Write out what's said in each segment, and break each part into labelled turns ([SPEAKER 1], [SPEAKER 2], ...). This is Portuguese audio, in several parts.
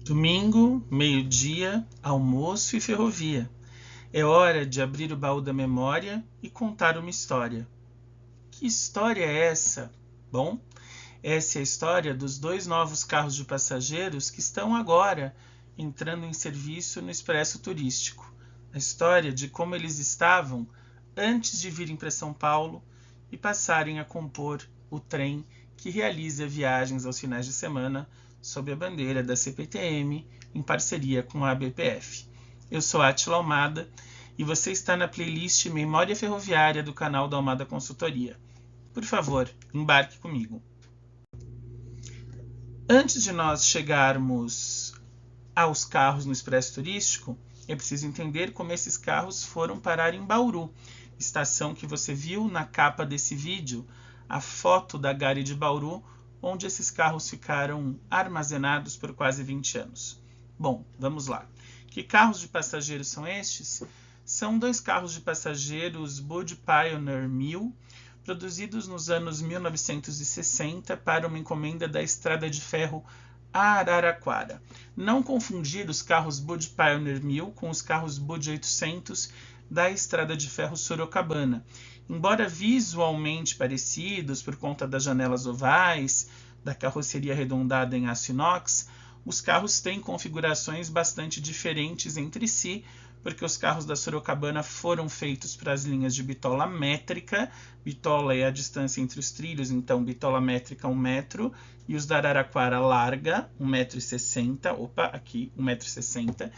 [SPEAKER 1] Domingo, meio-dia, almoço e ferrovia. É hora de abrir o baú da memória e contar uma história. Que história é essa? Bom, essa é a história dos 2 novos carros de passageiros que estão agora entrando em serviço no Expresso Turístico. A história de como eles estavam antes de virem para São Paulo e passarem a compor o trem que realiza viagens aos finais de semana sob a bandeira da CPTM, em parceria com a ABPF. Eu sou Átila Almada e você está na playlist Memória Ferroviária do canal da Almada Consultoria. Por favor, embarque comigo. Antes de nós chegarmos aos carros no Expresso Turístico, é preciso entender como esses carros foram parar em Bauru, estação que você viu na capa desse vídeo, a foto da Gare de Bauru, onde esses carros ficaram armazenados por quase 20 anos. Bom, vamos lá. Que carros de passageiros são estes? São 2 carros de passageiros Budd Pioneer 1000, produzidos nos anos 1960 para uma encomenda da Estrada de Ferro Araraquara. Não confundir os carros Budd Pioneer 1000 com os carros Budd 800 da Estrada de Ferro Sorocabana. Embora visualmente parecidos por conta das janelas ovais, da carroceria arredondada em aço inox, os carros têm configurações bastante diferentes entre si, porque os carros da Sorocabana foram feitos para as linhas de bitola métrica. Bitola é a distância entre os trilhos, então bitola métrica 1 metro, e os da Araraquara larga, 1,60 m. Opa, aqui 1,60 m.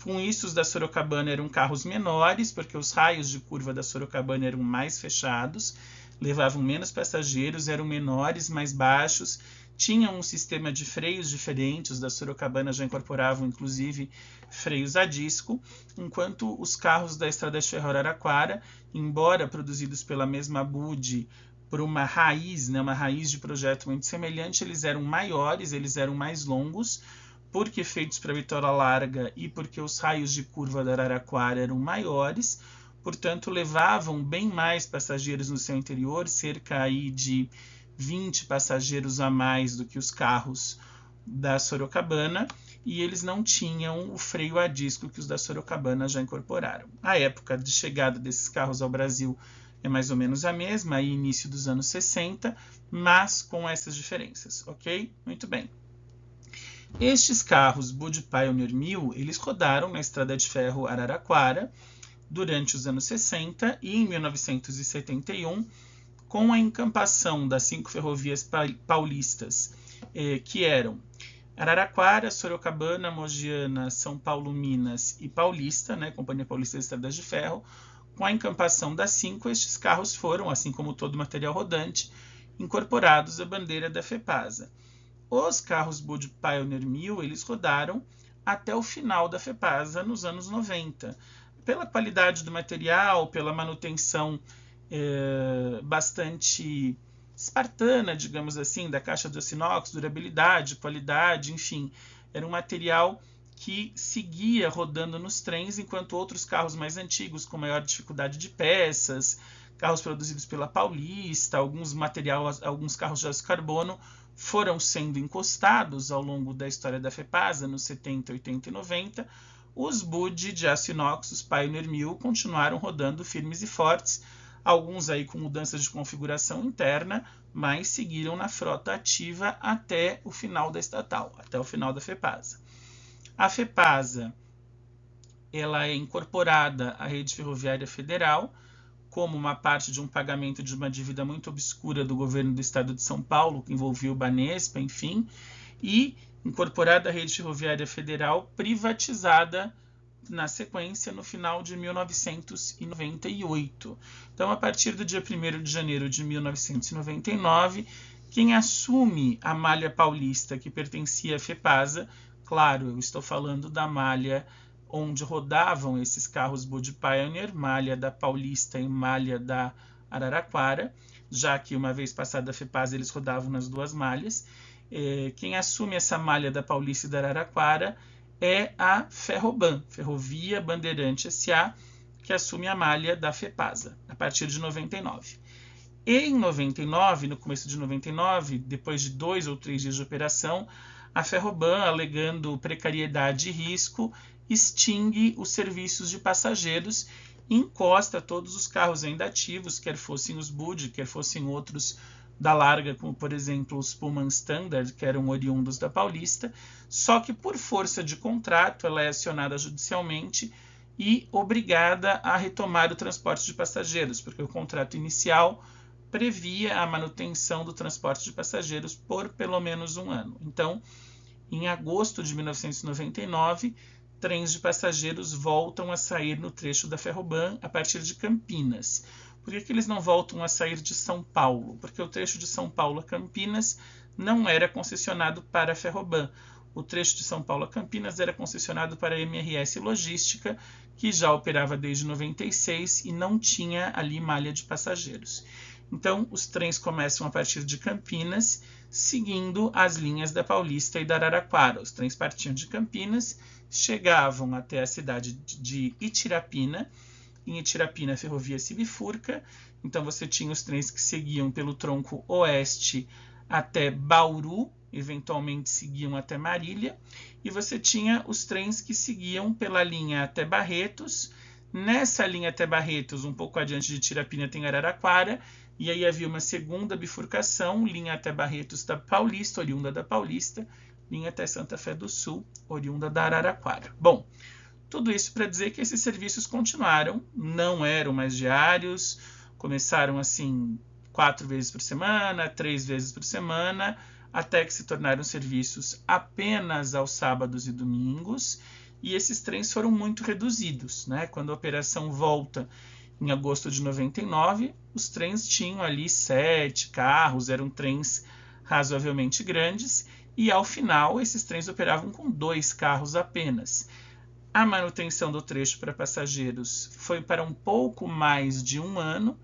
[SPEAKER 1] Com isso, os da Sorocabana eram carros menores, porque os raios de curva da Sorocabana eram mais fechados, levavam menos passageiros, eram menores, mais baixos, tinham um sistema de freios diferentes. Os da Sorocabana já incorporavam, inclusive, freios a disco, enquanto os carros da Estrada de Ferro Araraquara, embora produzidos pela mesma Budd, por uma raiz de projeto muito semelhante, eles eram maiores, eles eram mais longos, porque feitos para bitola larga e porque os raios de curva da Araraquara eram maiores, portanto levavam bem mais passageiros no seu interior, cerca aí de 20 passageiros a mais do que os carros da Sorocabana, e eles não tinham o freio a disco que os da Sorocabana já incorporaram. A época de chegada desses carros ao Brasil é mais ou menos a mesma, aí início dos anos 60, mas com essas diferenças, ok? Muito bem. Estes carros Budd Pioneer 1000, eles rodaram na Estrada de Ferro Araraquara durante os anos 60 e em 1971, com a encampação das 5 ferrovias paulistas, que eram Araraquara, Sorocabana, Mogiana, São Paulo, Minas e Paulista, Companhia Paulista de Estradas de Ferro. Com a encampação das 5, estes carros foram, assim como todo o material rodante, incorporados à bandeira da FEPASA. Os carros Budd Pioneer 1000, eles rodaram até o final da FEPASA nos anos 90. Pela qualidade do material, pela manutenção bastante espartana, digamos assim, da caixa de aço inox, durabilidade, qualidade, enfim, era um material que seguia rodando nos trens, enquanto outros carros mais antigos, com maior dificuldade de peças, carros produzidos pela Paulista, alguns carros de aço carbono, foram sendo encostados ao longo da história da FEPASA, nos 70, 80 e 90. Os Budd de aço inox, os Pioneer 1000, continuaram rodando firmes e fortes, alguns aí com mudanças de configuração interna, mas seguiram na frota ativa até o final da estatal, até o final da FEPASA. A FEPASA, ela é incorporada à Rede Ferroviária Federal como uma parte de um pagamento de uma dívida muito obscura do governo do estado de São Paulo, que envolvia o Banespa, enfim, e incorporada à Rede Ferroviária Federal, privatizada na sequência no final de 1998. Então, a partir do dia 1º de janeiro de 1999, quem assume a malha paulista que pertencia à FEPASA, claro, eu estou falando da malha onde rodavam esses carros Budd Pioneer, malha da Paulista e malha da Araraquara, já que uma vez passada a FEPASA eles rodavam nas 2 malhas. Quem assume essa malha da Paulista e da Araraquara é a Ferroban, Ferrovia Bandeirante S.A., que assume a malha da FEPASA, a partir de 99. E em 99, no começo de 99, depois de 2 ou 3 dias de operação, a Ferroban, alegando precariedade e risco, extingue os serviços de passageiros e encosta todos os carros ainda ativos, quer fossem os Bud, quer fossem outros da Larga, como por exemplo os Pullman Standard, que eram oriundos da Paulista, só que por força de contrato ela é acionada judicialmente e obrigada a retomar o transporte de passageiros, porque o contrato inicial previa a manutenção do transporte de passageiros por pelo menos um ano. Então, em agosto de 1999, trens de passageiros voltam a sair no trecho da Ferroban a partir de Campinas. Por que eles não voltam a sair de São Paulo? Porque o trecho de São Paulo a Campinas não era concessionado para a Ferroban. O trecho de São Paulo a Campinas era concessionado para a MRS Logística, que já operava desde 96 e não tinha ali malha de passageiros. Então, os trens começam a partir de Campinas, seguindo as linhas da Paulista e da Araraquara. Os trens partiam de Campinas, chegavam até a cidade de Itirapina. Em Itirapina, a ferrovia se bifurca, então você tinha os trens que seguiam pelo tronco oeste até Bauru, eventualmente seguiam até Marília, e você tinha os trens que seguiam pela linha até Barretos. Nessa linha até Barretos, um pouco adiante de Itirapina, tem Araraquara, e aí havia uma segunda bifurcação, linha até Barretos da Paulista, oriunda da Paulista, linha até Santa Fé do Sul, oriunda da Araraquara. Bom, tudo isso para dizer que esses serviços continuaram, não eram mais diários, começaram assim 4 vezes por semana, 3 vezes por semana, até que se tornaram serviços apenas aos sábados e domingos, e esses trens foram muito reduzidos, né? Quando a operação volta em agosto de 99, os trens tinham ali 7 carros, eram trens razoavelmente grandes, e ao final esses trens operavam com 2 carros apenas. A manutenção do trecho para passageiros foi para um pouco mais de um ano,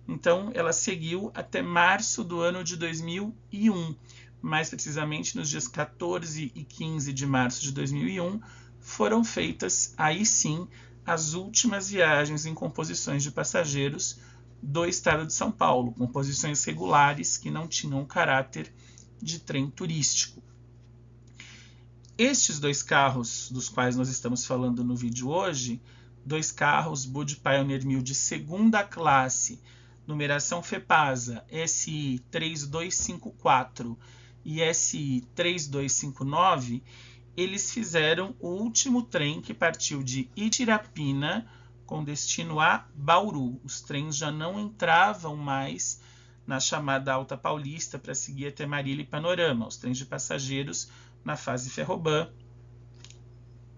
[SPEAKER 1] então ela seguiu até março do ano de 2001. Mais precisamente nos dias 14 e 15 de março de 2001, foram feitas, aí sim, as últimas viagens em composições de passageiros do estado de São Paulo, composições regulares que não tinham o caráter de trem turístico. Estes 2 carros dos quais nós estamos falando no vídeo hoje, 2 carros Bud Pioneer 1000 de segunda classe, numeração FEPASA SI 3254 e SI 3259, eles fizeram o último trem que partiu de Itirapina com destino a Bauru. Os trens já não entravam mais na chamada Alta Paulista para seguir até Marília e Panorama. Os trens de passageiros na fase Ferroban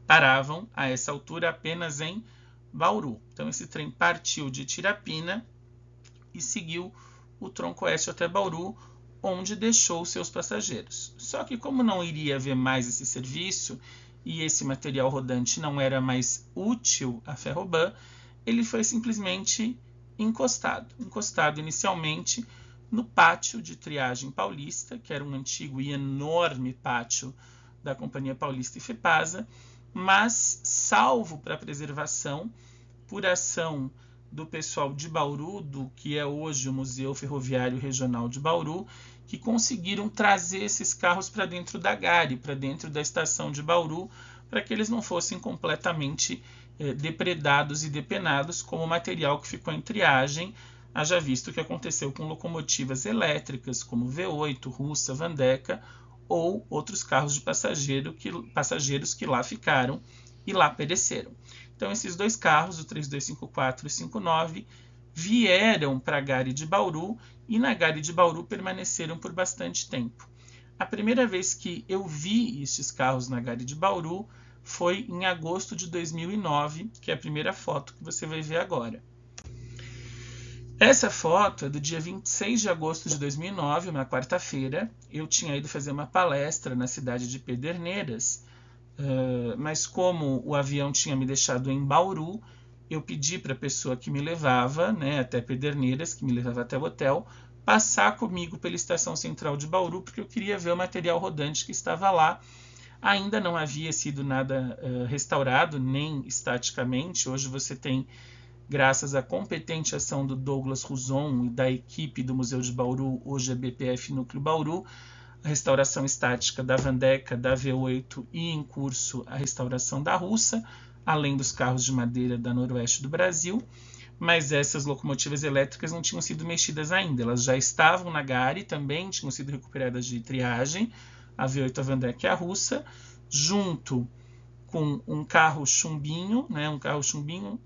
[SPEAKER 1] paravam a essa altura apenas em Bauru. Então esse trem partiu de Itirapina e seguiu o tronco oeste até Bauru, onde deixou seus passageiros. Só que como não iria haver mais esse serviço e esse material rodante não era mais útil à Ferroban, ele foi simplesmente encostado inicialmente no pátio de triagem paulista, que era um antigo e enorme pátio da Companhia Paulista e FEPASA, mas salvo para preservação, por ação do pessoal de Bauru, do que é hoje o Museu Ferroviário Regional de Bauru, que conseguiram trazer esses carros para dentro da Gare, para dentro da estação de Bauru, para que eles não fossem completamente depredados e depenados como material que ficou em triagem, haja visto o que aconteceu com locomotivas elétricas, como V8, Russa, Vandeca, ou outros carros de passageiros que lá ficaram e lá pereceram. Então, esses 2 carros, o 3254 e o 59, vieram para a Gare de Bauru e na Gare de Bauru permaneceram por bastante tempo. A primeira vez que eu vi esses carros na Gare de Bauru foi em agosto de 2009, que é a primeira foto que você vai ver agora. Essa foto é do dia 26 de agosto de 2009, uma quarta-feira. Eu tinha ido fazer uma palestra na cidade de Pederneiras, mas como o avião tinha me deixado em Bauru, eu pedi para a pessoa que me levava, né, até Pederneiras, que me levava até o hotel, passar comigo pela estação central de Bauru, porque eu queria ver o material rodante que estava lá. Ainda não havia sido nada restaurado, nem estaticamente. Hoje você tem, graças à competente ação do Douglas Ruzon e da equipe do Museu de Bauru, hoje é BPF Núcleo Bauru, a restauração estática da Vandeca, da V8 e em curso a restauração da Russa, além dos carros de madeira da Noroeste do Brasil, mas essas locomotivas elétricas não tinham sido mexidas ainda, elas já estavam na Gare, também tinham sido recuperadas de triagem, a V8, a Vandeca e a Russa, junto com um carro chumbinho, né, um chumbinho,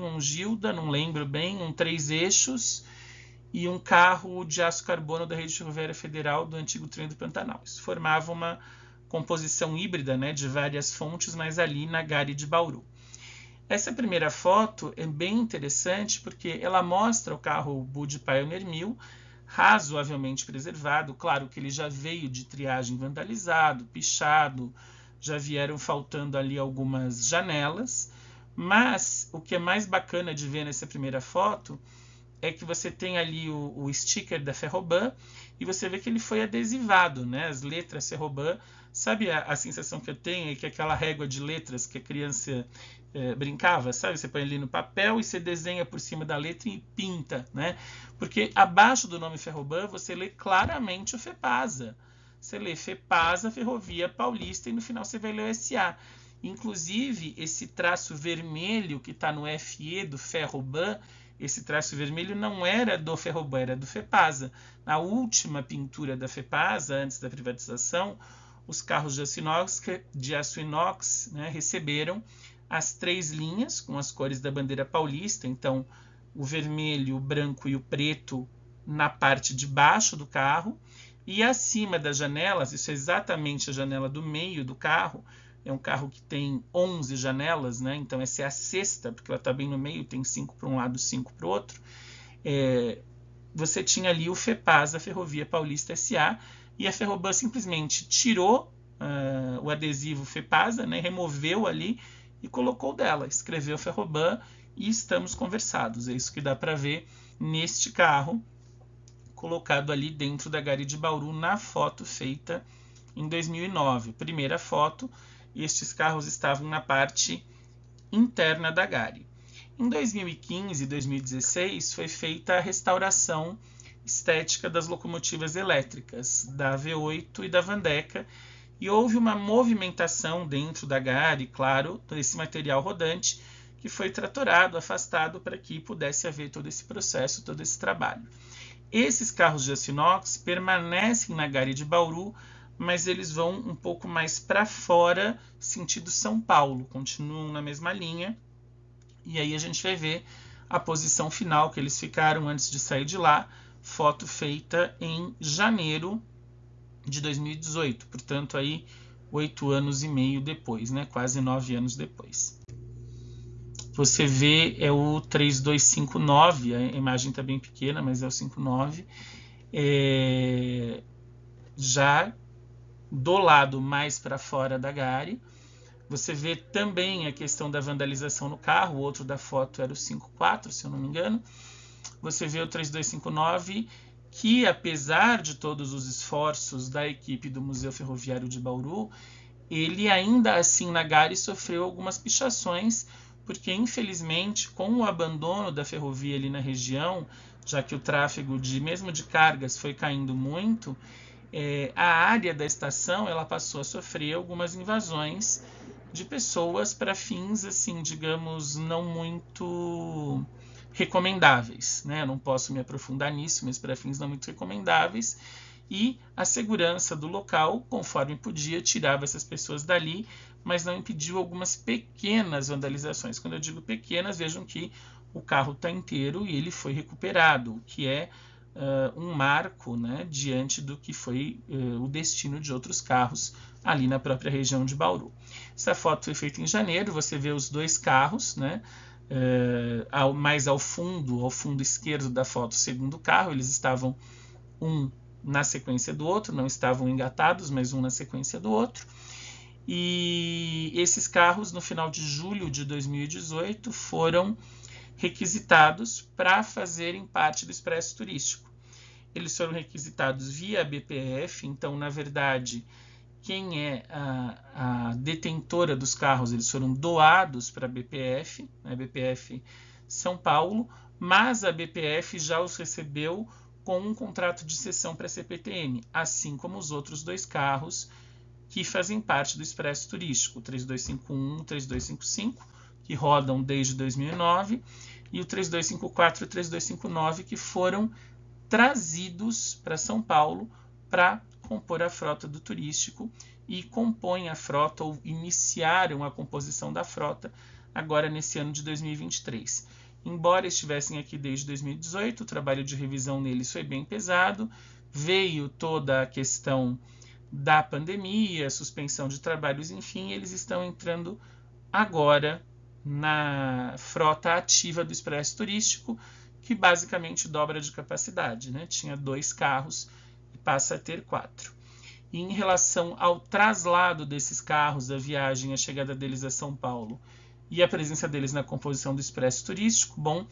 [SPEAKER 1] um Gilda, não lembro bem, um 3 eixos, e um carro de aço carbono da Rede Ferroviária Federal do antigo trem do Pantanal. Isso formava uma composição híbrida, né, de várias fontes, mas ali na Gare de Bauru. Essa primeira foto é bem interessante porque ela mostra o carro Buick Pioneer 1000 razoavelmente preservado. Claro que ele já veio de triagem vandalizado, pichado, já vieram faltando ali algumas janelas, mas o que é mais bacana de ver nessa primeira foto é que você tem ali o sticker da Ferroban e você vê que ele foi adesivado, né? As letras Ferroban. Sabe a sensação que eu tenho é que aquela régua de letras que a criança brincava, sabe? Você põe ali no papel e você desenha por cima da letra e pinta, né? Porque abaixo do nome Ferroban você lê claramente o FEPASA. Você lê FEPASA, Ferrovia Paulista, e no final você vai ler o SA. Inclusive, esse traço vermelho que está no FE do Ferroban, esse traço vermelho não era do Ferroban, era do FEPASA. Na última pintura da FEPASA, antes da privatização, os carros de aço inox, né, receberam as 3 linhas com as cores da bandeira paulista, então o vermelho, o branco e o preto na parte de baixo do carro, e acima das janelas, isso é exatamente a janela do meio do carro, é um carro que tem 11 janelas, né? Então essa é a sexta, porque ela está bem no meio, tem 5 para um lado, 5 para o outro. Você tinha ali o FEPASA, Ferrovia Paulista SA, e a Ferroban simplesmente tirou o adesivo FEPASA, né? Removeu ali e colocou dela, escreveu Ferroban e estamos conversados. É isso que dá para ver neste carro, colocado ali dentro da Gare de Bauru, na foto feita em 2009. Primeira foto, e estes carros estavam na parte interna da Gare. Em 2015 e 2016 foi feita a restauração estética das locomotivas elétricas, da V8 e da Vandeca, e houve uma movimentação dentro da Gare, claro, desse material rodante, que foi tratorado, afastado, para que pudesse haver todo esse processo, todo esse trabalho. Esses carros de aço inox permanecem na Gare de Bauru, mas eles vão um pouco mais para fora, sentido São Paulo, continuam na mesma linha, e aí a gente vai ver a posição final que eles ficaram antes de sair de lá, foto feita em janeiro de 2018, portanto aí 8 anos e meio depois, né? Quase 9 anos depois. Você vê, é o 3259, a imagem está bem pequena, mas é o 59, já do lado mais para fora da Gare. Você vê também a questão da vandalização no carro, o outro da foto era o 54, se eu não me engano. Você vê o 3259, que apesar de todos os esforços da equipe do Museu Ferroviário de Bauru, ele ainda assim na Gare sofreu algumas pichações, porque infelizmente com o abandono da ferrovia ali na região, já que o tráfego mesmo de cargas foi caindo muito, a área da estação ela passou a sofrer algumas invasões de pessoas para fins, assim, digamos, não muito recomendáveis, né? Eu não posso me aprofundar nisso, mas para fins não muito recomendáveis, e a segurança do local, conforme podia, tirava essas pessoas dali, mas não impediu algumas pequenas vandalizações. Quando eu digo pequenas, vejam que o carro está inteiro e ele foi recuperado, o que é um marco, né, diante do que foi o destino de outros carros ali na própria região de Bauru. Essa foto foi feita em janeiro, você vê os 2 carros, né, mais ao fundo esquerdo da foto, o segundo carro, eles estavam um na sequência do outro, não estavam engatados, mas um na sequência do outro. E esses carros, no final de julho de 2018, foram requisitados para fazerem parte do expresso turístico. Eles foram requisitados via BPF, então, na verdade, quem é a detentora dos carros, eles foram doados para a BPF, a BPF São Paulo, mas a BPF já os recebeu com um contrato de cessão para a CPTM, assim como os outros 2 carros que fazem parte do Expresso Turístico, o 3251 e o 3255, que rodam desde 2009, e o 3254 e o 3259, que foram trazidos para São Paulo para compor a frota do turístico e compõem a frota ou iniciaram a composição da frota agora nesse ano de 2023. Embora estivessem aqui desde 2018, o trabalho de revisão neles foi bem pesado, veio toda a questão da pandemia, suspensão de trabalhos, enfim, eles estão entrando agora na frota ativa do Expresso Turístico, que basicamente dobra de capacidade, né? Tinha 2 carros e passa a ter 4. E em relação ao traslado desses carros, a viagem, a chegada deles a São Paulo e a presença deles na composição do Expresso Turístico, bom,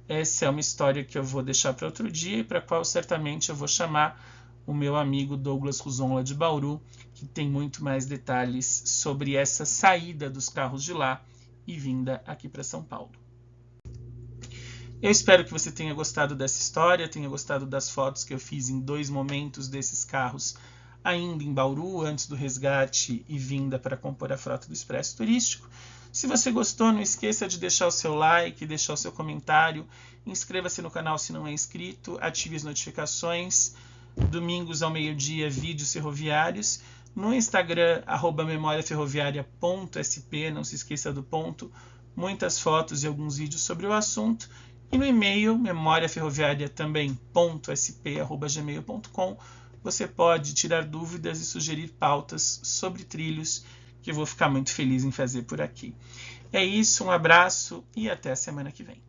[SPEAKER 1] essa é uma história que eu vou deixar para outro dia e para a qual certamente eu vou chamar o meu amigo Douglas Ruzon de Bauru, que tem muito mais detalhes sobre essa saída dos carros de lá e vinda aqui para São Paulo. Eu espero que você tenha gostado dessa história, tenha gostado das fotos que eu fiz em 2 momentos desses carros ainda em Bauru, antes do resgate e vinda para compor a frota do Expresso Turístico. Se você gostou, não esqueça de deixar o seu like, deixar o seu comentário, inscreva-se no canal se não é inscrito, ative as notificações. Domingos ao meio-dia, vídeos ferroviários. No Instagram, @memoriaferroviaria.sp, não se esqueça do ponto, muitas fotos e alguns vídeos sobre o assunto. E no e-mail, memoriaferroviaria.sp@gmail.com, você pode tirar dúvidas e sugerir pautas sobre trilhos, que eu vou ficar muito feliz em fazer por aqui. É isso, um abraço e até a semana que vem.